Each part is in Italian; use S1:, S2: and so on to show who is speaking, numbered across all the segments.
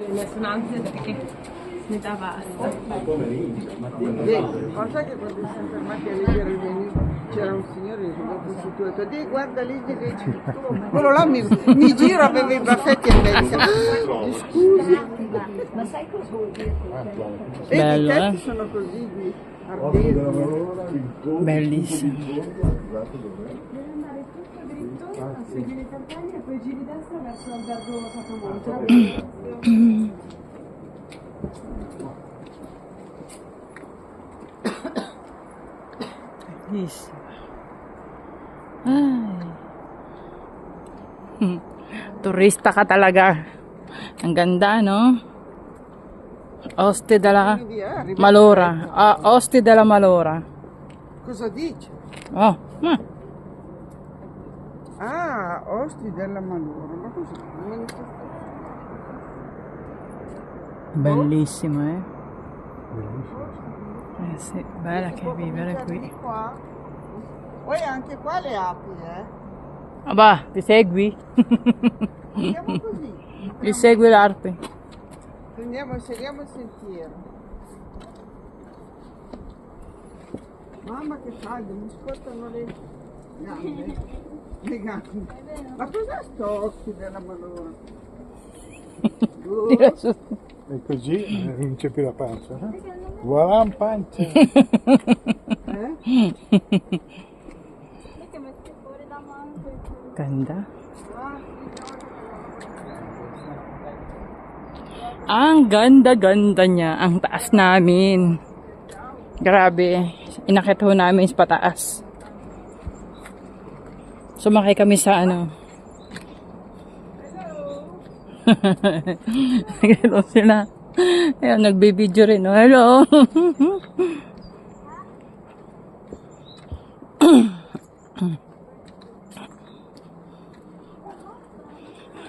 S1: Sono ansia perché metà basta.
S2: Cosa che quando siamo fermati a leggere il menu c'era un signore che mi ha sostituito, di guarda lì che dici, quello là mi gira, aveva i baffetti e pensa, scusi,
S3: Ma sai cosa vuol dire?
S2: e i
S4: Bello,
S2: tetti sono così di ardenti.
S4: Bellissimo.
S1: Devi andare tutto dritto, a seguire i cartelli e poi giri destra verso l'albergo Sacramonte.
S4: Bellissimo. Ay. Turista ka talaga. Ang ganda, no? Oste della Malora. Ah, Oste della Malora.
S2: Cosa dice?
S4: Oh.
S2: Ah, Osti della Malora, ma cos'è?
S4: Bellissimo, eh? Eh sì, bella che vivere qui.
S2: Qua. Poi anche qua le api,
S4: Aba, ti segui?
S2: Andiamo così.
S4: Ti segui l'arte.
S2: Seguiamo il sentiero. Mamma che caldo, mi scottano le gambe. Le gambe. Ma cos'è sto occhio della Malora?
S5: E così non c'è più la pancia. Voilà un pancia.
S4: Ganda. Ang ganda-ganda niya. Ang taas namin. Grabe. Inakit ho namin sa pataas. Sumakay kami sa ano. Hello sila. Ayan, nagbibideo rin. Oh. Hello.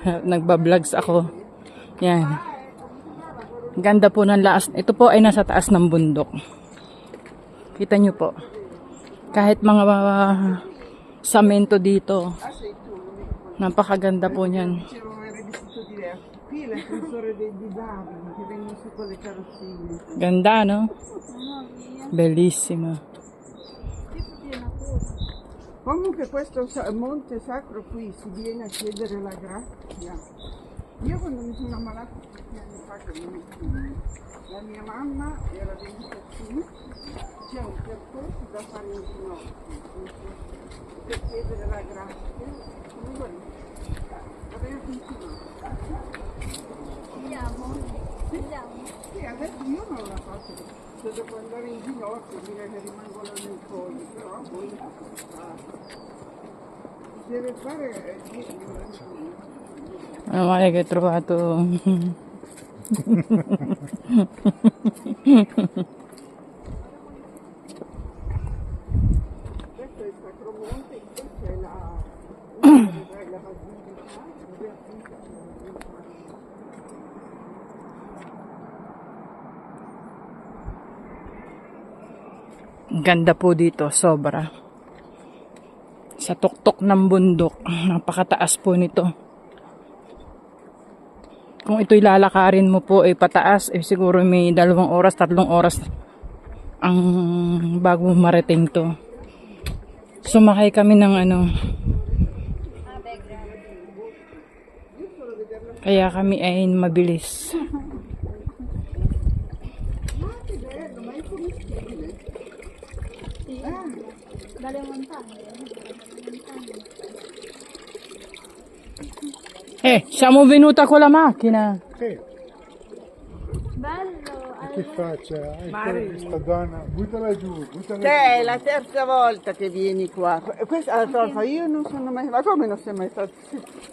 S4: Nagba-vlogs ako. Yan. Ganda po ng laas. Ito po ay nasa taas ng bundok. Kita nyo po. Kahit mga samento dito. Napakaganda po niyan.
S2: Qui l'ascensore dei disabili che vengono su con le carrozzine.
S4: Ganda, no? Bellissimo.
S2: Comunque questo monte sacro qui si viene a chiedere la grazia. Io quando mi sono ammalata tanti anni fa, la mia mamma era venuta qui, c'è un percorso da fare in ginocchio per chiedere la grazia. Aveva continuato. Sì, adesso io non la faccio, se devo andare in ginocchio direi che rimango là nel foglio, però poi deve fare
S4: Meno male che hai trovato.
S2: questo è il Sacromonte, questa è la basilica.
S4: Ganda po dito, sobra. Sa tuktok ng bundok. Napakataas po nito. Kung ito'y lalakarin mo po ay pataas, siguro may 2 oras, 3 oras ang bago marating to. Sumakay kami ng ano. Kaya kami ay mabilis.
S3: Dalle montagne.
S4: Siamo venuta con la macchina.
S5: Sì,
S3: Bello.
S5: che faccia? Questa donna, buttala giù, buttala
S2: Te è
S5: giù.
S2: la terza volta che vieni qua. Questa la troffa io non sono mai. Ma come non sei mai stato?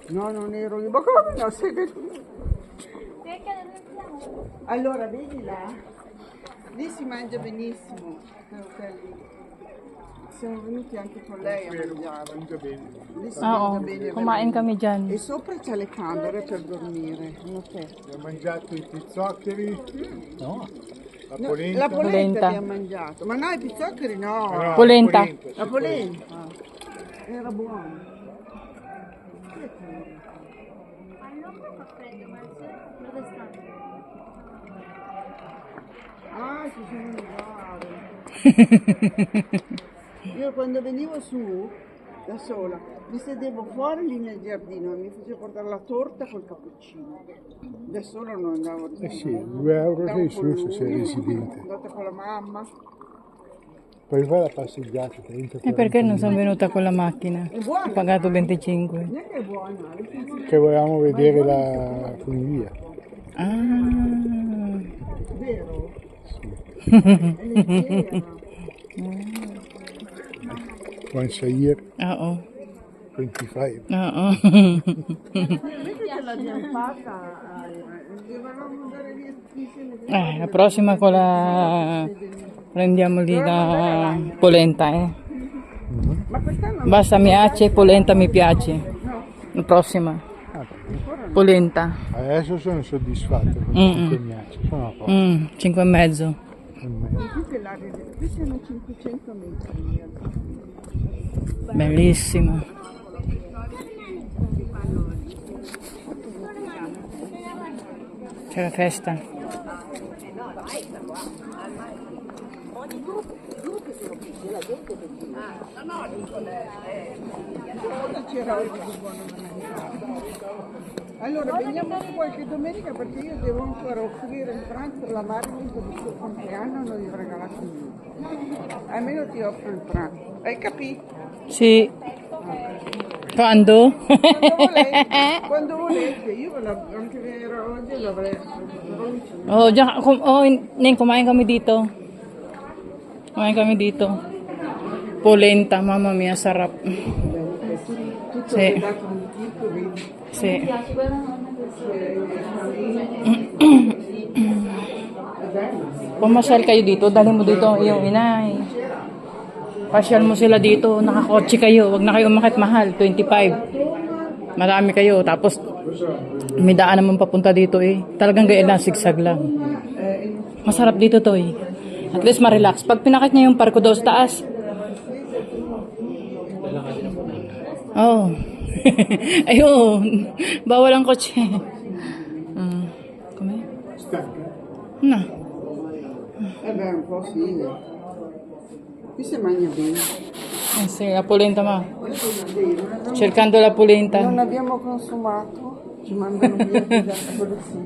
S2: No, non ero io. Ma come non sei venuto? Allora, vedi là? Lì si mangia benissimo. Siamo venuti anche con lei a mangiare.
S5: Mangia bene.
S2: Lì si
S4: Oo,
S2: mangia bene.
S4: kumain kami dyan.
S2: E sopra c'è le camere per dormire. Un hotel.
S5: Abbiamo mangiato i pizzoccheri, no? La
S2: No,
S5: polenta.
S2: la polenta
S4: Polenta.
S2: abbiamo mangiato. Ma no, i pizzoccheri no.
S5: No,
S4: Polenta.
S2: La polenta. Era buona.
S3: Ma non fa freddo, ma il sole dove sta?
S2: si sono uguali. Io quando venivo su da sola mi sedevo fuori lì nel giardino e mi facevo portare la torta col cappuccino. Da sola non andavo
S5: Eh sì, 2 euro sei su se sei residente.
S2: Andata con la mamma.
S5: Poi fai la passeggiata, 30,
S4: E perché non sono venuta con la macchina?
S2: È buona.
S4: Ho pagato 25.
S2: Non è che è buona,
S5: che volevamo vedere la funivia.
S4: Ah.
S2: vero? È leggera.
S5: Once a year,
S4: Oo.
S5: 25.
S4: Oo.
S2: Invece ce l'abbiamo fatta, dovevamo andare via insieme.
S4: La prossima con la prendiamo lì da polenta,
S2: Ma quest'anno
S4: Basta mi piace, polenta mi piace. La prossima, polenta.
S5: Adesso sono soddisfatto con questi cognacci, sono a posto.
S4: 5,5.
S2: più che l'aria, qui siamo 500 metri.
S4: Bellissimo. C'è la festa.
S2: Cosa c'era oggi di buono da mangiare? Allora, veniamo qualche domenica perché io devo ancora offrire il pranzo alla Marilyn per il suo compleanno, non gli ho regalato niente. Almeno ti offro il pranzo. Hai capito?
S4: Sì. Quando?
S2: Quando volete, io anche vero oggi l'avrei.
S4: Oh, Neng, kumain kami dito. Kumain kami dito. Polenta, mamma mia, sarap.
S2: Tutto
S4: Sì.
S2: legato un tipo, vedi?
S4: Sì. Pumasyal kayo dito, dali mo dito ang iyong inay. Pasyal mo sila dito, nakakotse kayo, wag na kayo umakit mahal, 25. Marami kayo, tapos may daan naman papunta dito eh. Talagang gaya lang, sigsag lang. Masarap dito to eh. At least ma-relax. Pag pinakit niya yung parko daw sa taas. Oh. Ayun. Bawal ang kotse. Come? No.
S2: Beh, un po' sì. Qui si mangia bene.
S4: Eh sì, la polenta ma. Cercando la polenta.
S2: Non abbiamo consumato, ci mandano via da quello sì.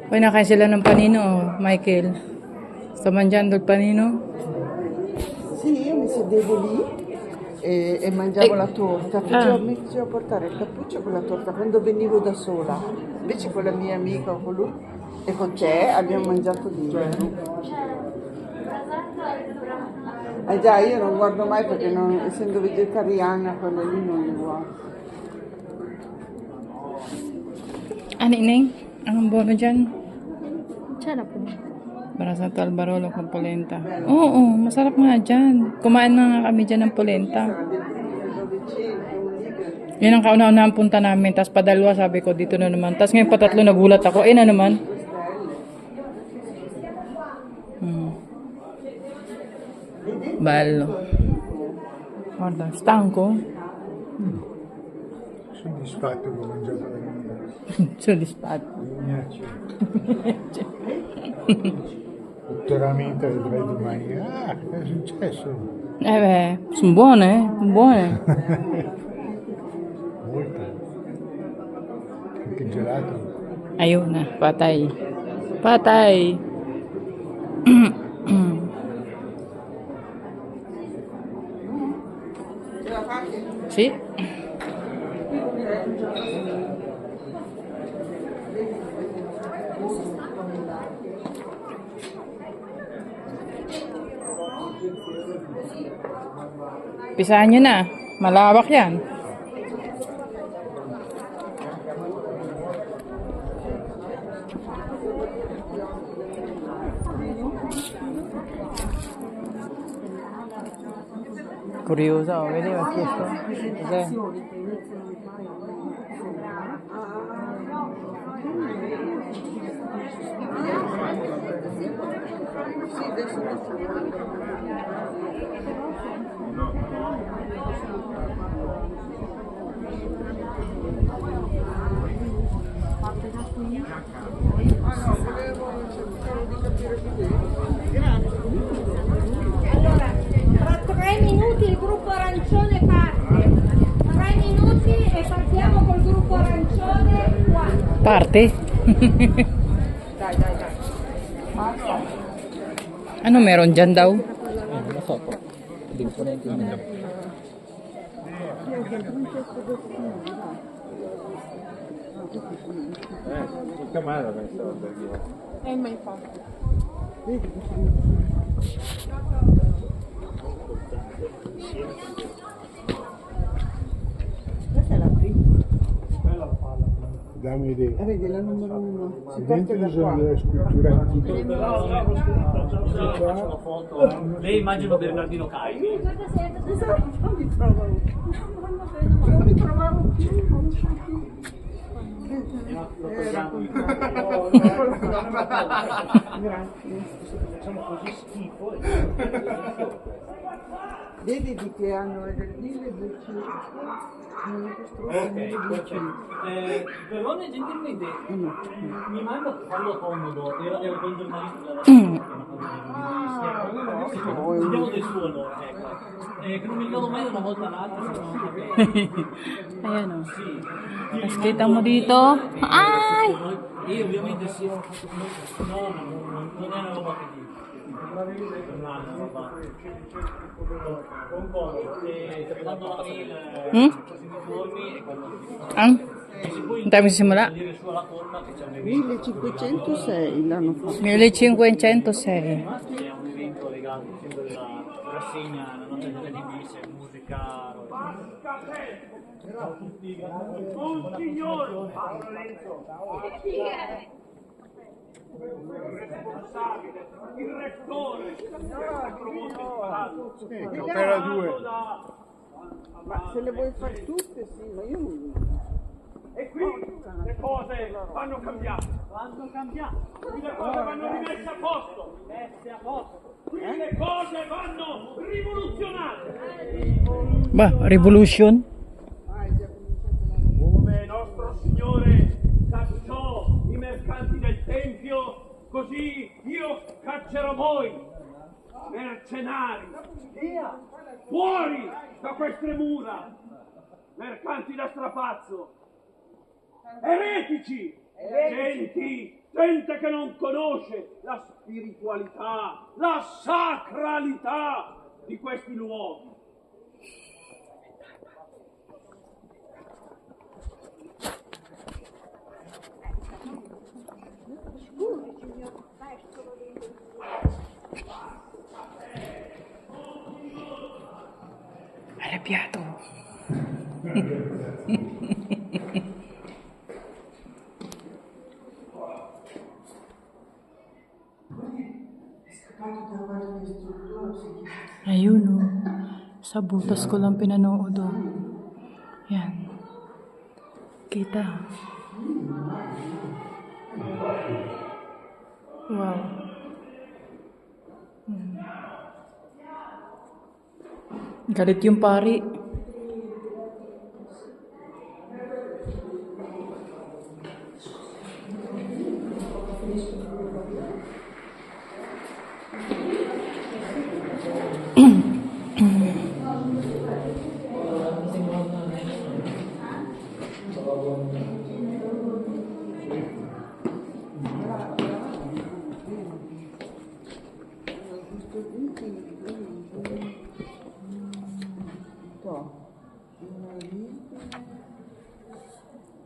S4: Poi nakain sila ng panino, Michael. Sto mangiando il panino.
S2: Sì, io mi sedevo lì e mangiavo la torta. Mi facevo portare il cappuccio con la torta quando venivo da sola. Invece con la mia amica o con lui e con te abbiamo mangiato dentro. Già, io non guardo mai perché essendo vegetariana quello lì non li guardo.
S4: Ano, Ineng? Anong bono dyan?
S3: Sarap po.
S4: Barasato al barolo con polenta. Oo, masarap nga dyan. Kumain na nga kami dyan ng polenta. Yun ang kauna-unahang punta namin. Tapos padalwa sabi ko, dito na naman. Tapos ngayon patatlo nagulat ako. Na naman. Bello. Guarda, stanco.
S5: Soddisfatto che ho mangiato la mia.
S4: Soddisfatto.
S5: Cognacci. Tuttoramente vedrai domani. Ah, che è successo?
S4: Beh, sono buone, buone.
S5: Molto. Anche il gelato.
S4: Ayun na, patay. Patay. Sì. Pisahan nyo na. Malawak yan. Curiosa, vedi, ho chiesto. Cos'è?
S2: Volevo cercare di capire più.
S4: Parte. Ano meron dyan daw?
S5: Chiamare questa
S2: E mai fatto. Vedi che questa è la prima.
S5: dammi idea.
S2: Vedi la numero 1. Si parte
S5: Dentro
S2: da
S5: ci sono
S2: qua.
S5: delle sculture antiche.
S6: Lei immagino Bernardino Caini.
S2: Non mi trovavo. Non mi trovavo più. Non so più. Grazie.
S6: Facciamo così schifo.
S2: Vedi di che anno è del 1200? Non è costruito nel
S6: Ok,
S2: 1200.
S6: Verone gentilmente mi manda a farlo comodo, ero con il giornalista della Vediamo del suono, ecco. Che non mi ricordo mai da una volta all'altra, se no
S4: Ayan o.
S6: sì.
S4: Tapos kita mo dito. Ay!
S6: E ovviamente sì. No, non è una roba che dico. Non è una roba. Concordo. Se quando la mail informi e quando
S4: Ang? Ang tayo simula?
S6: dire su alla colma che c'è un evento.
S2: 1506 l'hanno fatto.
S4: 1506.
S6: C'è un evento legato sempre della rassegna la notte delle divise, musica. Un signore! Il rettore!
S5: Opera 2.
S2: Ma se le vuoi fare tutte, sì, ma io non...
S6: E qui le cose vanno cambiate. Vanno cambiate. Qui le cose vanno rimesse a posto. Rimesse a posto. Qui le cose vanno rivoluzionate.
S4: Ba, revolution?
S6: Come nostro Signore cacciò i mercanti del Tempio, così io caccerò voi, mercenari. Via! Fuori da queste mura, mercanti da strapazzo. Eretici! Gente che non conosce la spiritualità, la sacralità di questi luoghi.
S4: Arrabbiato. Ayun o. Sa butas ko lang pinanood o. Yan. Kita. Wow. Galit yung pari.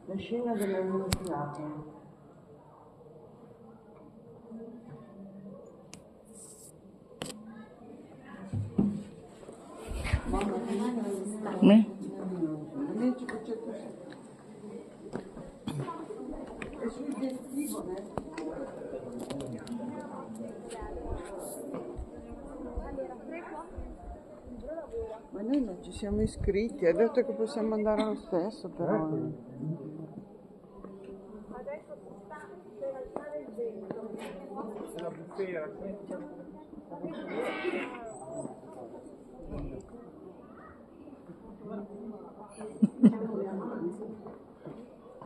S2: La scena dell'Annunziata.
S4: Ne?
S2: 1506. È sul Gentivone. Ma noi non ci siamo iscritti, ha detto che possiamo andare lo stesso, però.
S5: La bufera.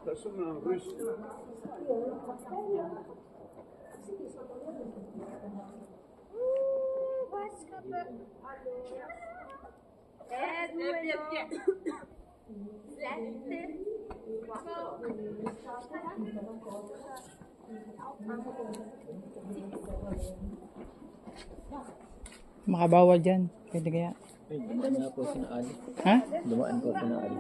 S5: Adesso non russo.
S4: Makabawal dyan. Pwede kaya?
S7: Dumaan po sinaali.
S4: Ha?
S7: Dumaan po sinaali.